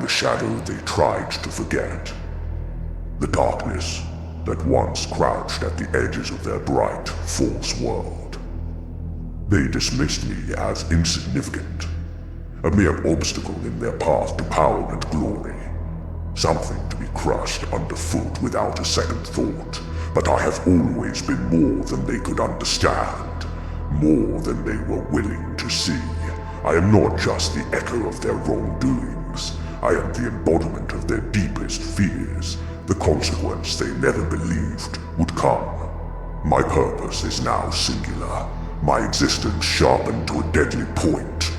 shadow they tried to forget. The darkness that once crouched at the edges of their bright, false world. They dismissed me as insignificant, a mere obstacle in their path to power and glory, something to be crushed underfoot without a second thought. But I have always been more than they could understand, more than they were willing to see. I am not just the echo of their wrongdoings. I am the embodiment of their deepest fears, the consequence they never believed would come. My purpose is now singular, my existence sharpened to a deadly point,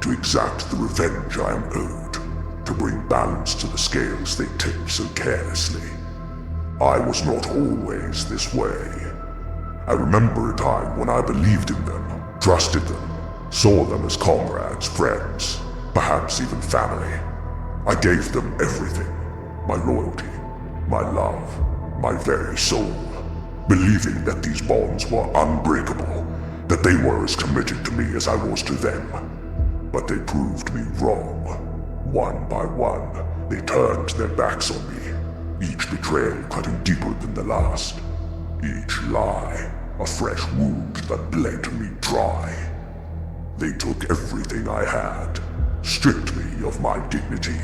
to exact the revenge I am owed, to bring balance to the scales they tip so carelessly. I was not always this way. I remember a time when I believed in them, trusted them, saw them as comrades, friends, perhaps even family. I gave them everything, my loyalty, my love, my very soul, believing that these bonds were unbreakable, that they were as committed to me as I was to them. But they proved me wrong. One by one, they turned their backs on me, each betrayal cutting deeper than the last, each lie a fresh wound that bled me dry. They took everything I had, stripped me of my dignity,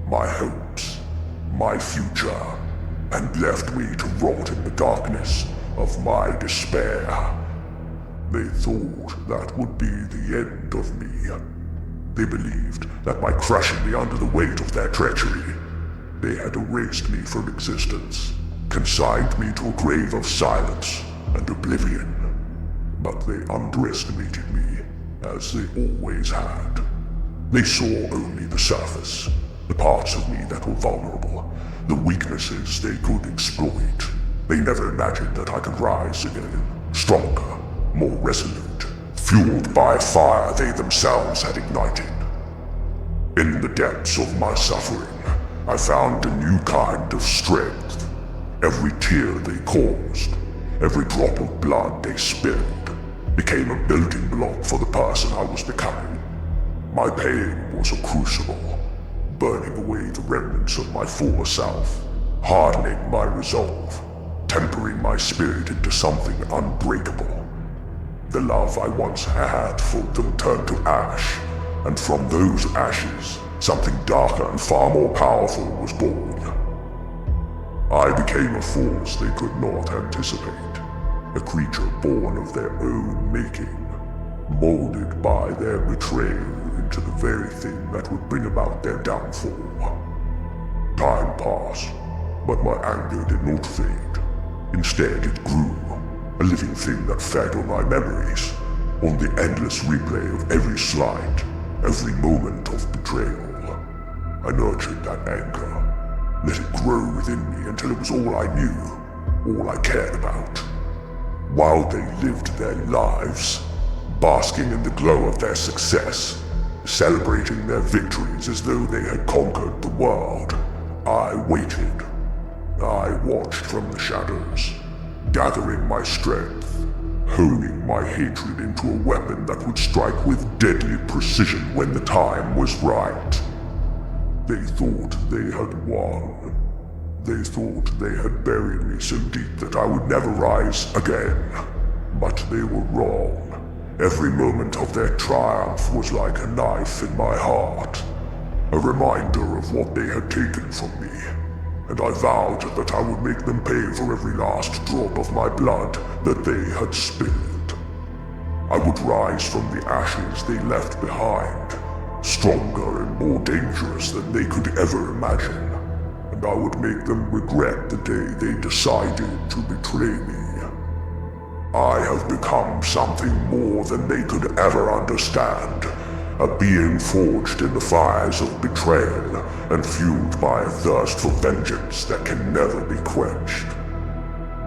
my hopes, my future, and left me to rot in the darkness of my despair. They thought that would be the end of me. They believed that by crushing me under the weight of their treachery, they had erased me from existence, consigned me to a grave of silence and oblivion. But they underestimated me, as they always had. They saw only the surface, the parts of me that were vulnerable, the weaknesses they could exploit. They never imagined that I could rise again, stronger, more resolute, fueled by a fire they themselves had ignited. In the depths of my suffering, I found a new kind of strength. Every tear they caused, every drop of blood they spilled, became a building block for the person I was becoming. My pain was a crucible, burning away the remnants of my former self, hardening my resolve, tempering my spirit into something unbreakable. The love I once had for them turned to ash, and from those ashes, something darker and far more powerful was born. I became a force they could not anticipate, a creature born of their own making, molded by their betrayal into the very thing that would bring about their downfall. Time passed, but my anger did not fade. Instead, it grew, a living thing that fed on my memories, on the endless replay of every slight, every moment of betrayal. I nurtured that anger, let it grow within me until it was all I knew, all I cared about. While they lived their lives, basking in the glow of their success, celebrating their victories as though they had conquered the world, I waited. I watched from the shadows, gathering my strength, honing my hatred into a weapon that would strike with deadly precision when the time was right. They thought they had won. They thought they had buried me so deep that I would never rise again. But they were wrong. Every moment of their triumph was like a knife in my heart, a reminder of what they had taken from me. And I vowed that I would make them pay for every last drop of my blood that they had spilled. I would rise from the ashes they left behind, stronger and more dangerous than they could ever imagine. And I would make them regret the day they decided to betray me. I have become something more than they could ever understand, a being forged in the fires of betrayal and fueled by a thirst for vengeance that can never be quenched.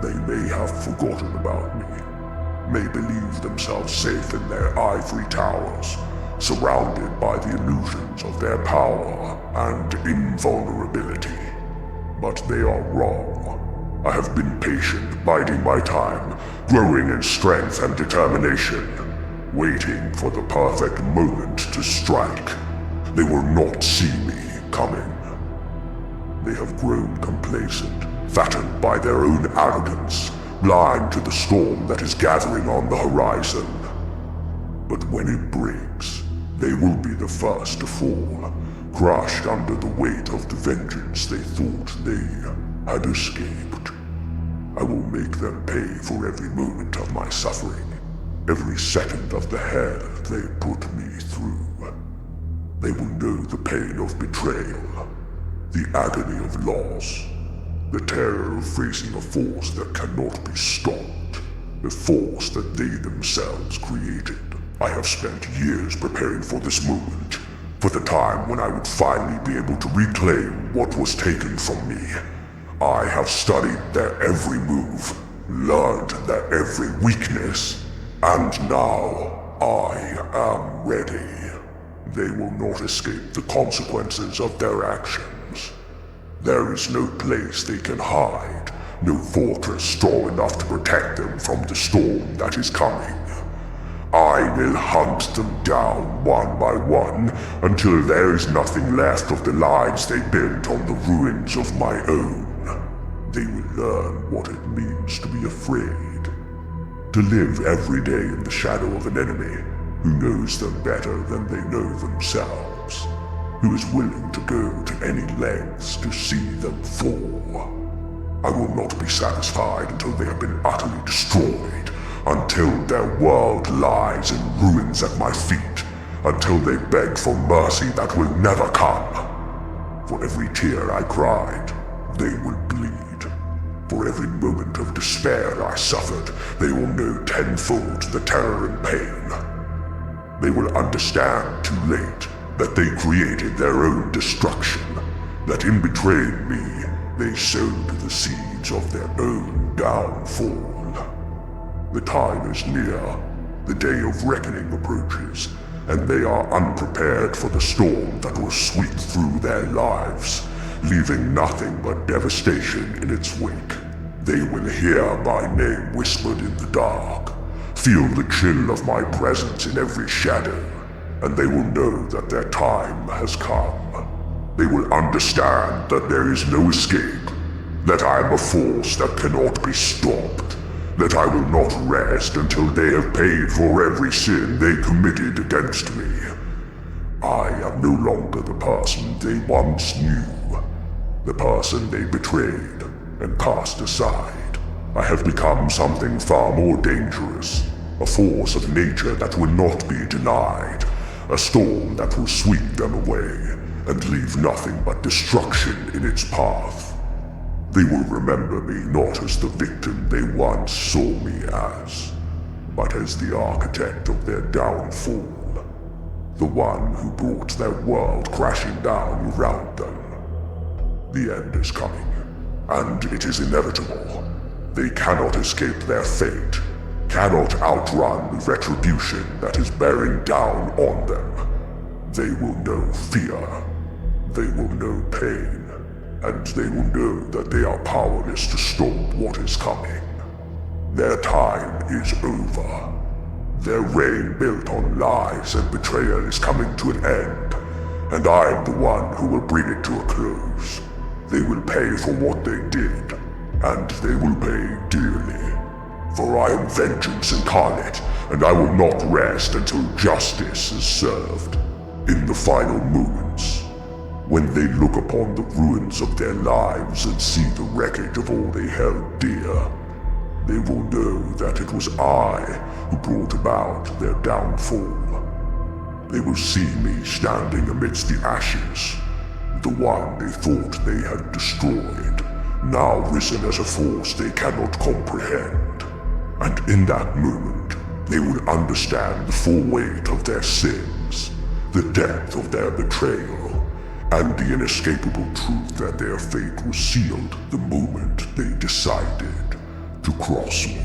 They may have forgotten about me, may believe themselves safe in their ivory towers, surrounded by the illusions of their power and invulnerability. But they are wrong. I have been patient, biding my time, growing in strength and determination, waiting for the perfect moment to strike. They will not see me coming. they have grown complacent, fattened by their own arrogance, blind to the storm that is gathering on the horizon. But when it breaks, they will be the first to fall, crushed under the weight of the vengeance they thought they had escaped. I will make them pay for every moment of my suffering, every second of the hell they put me through. They will know the pain of betrayal, the agony of loss, the terror of facing a force that cannot be stopped, a force that they themselves created. I have spent years preparing for this moment, for the time when I would finally be able to reclaim what was taken from me. I have studied their every move, learned their every weakness, and now I am ready. They will not escape the consequences of their actions. There is no place they can hide, no fortress strong enough to protect them from the storm that is coming. I will hunt them down one by one until there is nothing left of the lives they built on the ruins of my own. They will learn what it means to be afraid, to live every day in the shadow of an enemy who knows them better than they know themselves, who is willing to go to any lengths to see them fall. I will not be satisfied until they have been utterly destroyed, until their world lies in ruins at my feet, until they beg for mercy that will never come. For every tear I cried, they will bleed. For every moment of despair I suffered, they will know tenfold the terror and pain. They will understand too late that they created their own destruction, that in betraying me, they sowed the seeds of their own downfall. The time is near, the day of reckoning approaches, and they are unprepared for the storm that will sweep through their lives, leaving nothing but devastation in its wake. They will hear my name whispered in the dark, feel the chill of my presence in every shadow, and they will know that their time has come. They will understand that there is no escape, that I am a force that cannot be stopped, that I will not rest until they have paid for every sin they committed against me. I am no longer the person they once knew, the person they betrayed and cast aside. I have become something far more dangerous, a force of nature that will not be denied, a storm that will sweep them away and leave nothing but destruction in its path. They will remember me not as the victim they once saw me as, but as the architect of their downfall, the one who brought their world crashing down around them. The end is coming, and it is inevitable. They cannot escape their fate, cannot outrun the retribution that is bearing down on them. They will know fear, they will know pain, and they will know that they are powerless to stop what is coming. Their time is over. Their reign built on lies and betrayal is coming to an end, and I am the one who will bring it to a close. They will pay for what they did, and they will pay dearly. For I am vengeance incarnate, and I will not rest until justice is served. In the final moments, when they look upon the ruins of their lives and see the wreckage of all they held dear, they will know that it was I who brought about their downfall. They will see me standing amidst the ashes, the one they thought they had destroyed, now risen as a force they cannot comprehend. And in that moment, they will understand the full weight of their sins, the depth of their betrayal, and the inescapable truth that their fate was sealed the moment they decided to cross me.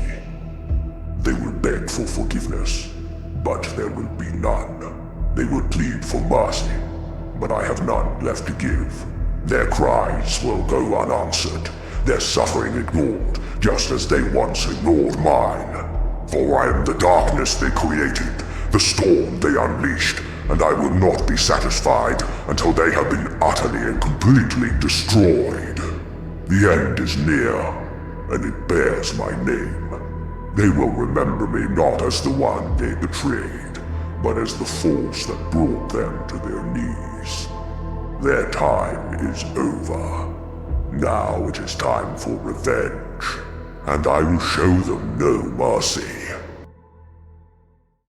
They will beg for forgiveness, but there will be none. They will plead for mercy, but I have none left to give. Their cries will go unanswered, their suffering ignored, just as they once ignored mine. For I am the darkness they created, the storm they unleashed, and I will not be satisfied until they have been utterly and completely destroyed. The end is near, and it bears my name. They will remember me not as the one they betrayed, but as the force that brought them to their knees. Their time is over. Now it is time for revenge, and I will show them no mercy.